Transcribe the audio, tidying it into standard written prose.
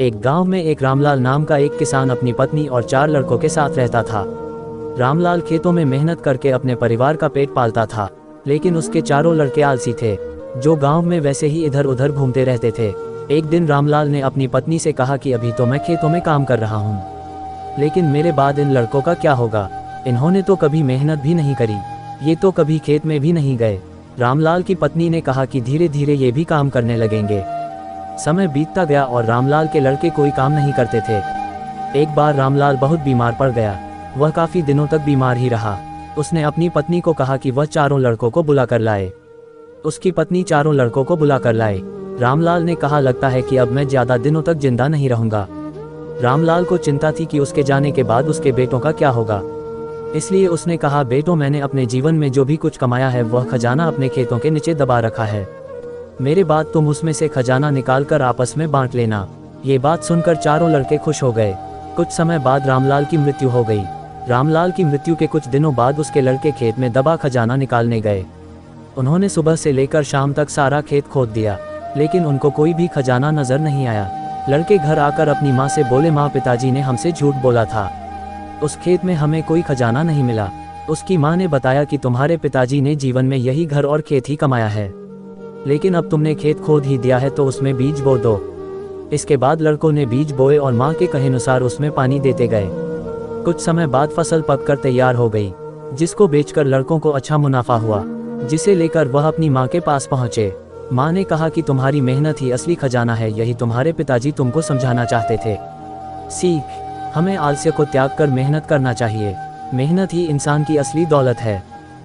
एक गांव में एक रामलाल नाम का एक किसान अपनी पत्नी और 4 लड़कों के साथ रहता था। रामलाल खेतों में मेहनत करके अपने परिवार का पेट पालता था, लेकिन उसके चारों लड़के आलसी थे, जो गांव में वैसे ही इधर उधर घूमते रहते थे। एक दिन रामलाल ने अपनी पत्नी से कहा कि अभी तो मैं खेतों में काम कर रहा हूँ, लेकिन मेरे बाद इन लड़कों का क्या होगा? इन्होंने तो कभी मेहनत भी नहीं करी, ये तो कभी खेत में भी नहीं गए। रामलाल की पत्नी ने कहा कि धीरे धीरे ये भी काम करने लगेंगे। समय बीतता गया और रामलाल के लड़के कोई काम नहीं करते थे। एक बार रामलाल बहुत बीमार पड़ गया। वह काफ़ी दिनों तक बीमार ही रहा। उसने अपनी पत्नी को कहा कि वह चारों लड़कों को बुला कर लाए। उसकी पत्नी चारों लड़कों को बुला कर लाए। रामलाल ने कहा, लगता है कि अब मैं ज़्यादा दिनों तक जिंदा नहीं रहूँगा। रामलाल को चिंता थी कि उसके जाने के बाद उसके बेटों का क्या होगा, इसलिए उसने कहा, बेटों, मैंने अपने जीवन में जो भी कुछ कमाया है वह खजाना अपने खेतों के नीचे दबा रखा है। मेरे बाद तुम उसमें से खजाना निकाल कर आपस में बांट लेना। ये बात सुनकर चारों लड़के खुश हो गए। कुछ समय बाद रामलाल की मृत्यु हो गई। रामलाल की मृत्यु के कुछ दिनों बाद उसके लड़के खेत में दबा खजाना निकालने गए। उन्होंने सुबह से लेकर शाम तक सारा खेत खोद दिया, लेकिन उनको कोई भी खजाना नजर नहीं आया। लड़के घर आकर अपनी माँ से बोले, माँ, पिताजी ने हमसे झूठ बोला था, उस खेत में हमें कोई खजाना नहीं मिला। उसकी माँ ने बताया कि तुम्हारे पिताजी ने जीवन में यही घर और खेत ही कमाया है, लेकिन अब तुमने खेत खोद ही दिया है तो उसमें बीज बो दो। इसके बाद लड़कों ने बीज बोए और माँ के कहे अनुसार उसमें पानी देते गए। कुछ समय बाद फसल पककर तैयार हो गई, जिसको बेचकर लड़कों को अच्छा मुनाफा हुआ, जिसे लेकर वह अपनी माँ के पास पहुँचे। माँ ने कहा कि तुम्हारी मेहनत ही असली खजाना है, यही तुम्हारे पिताजी तुमको समझाना चाहते थे। सीख, हमें आलस्य को त्याग कर मेहनत करना चाहिए। मेहनत ही इंसान की असली दौलत है।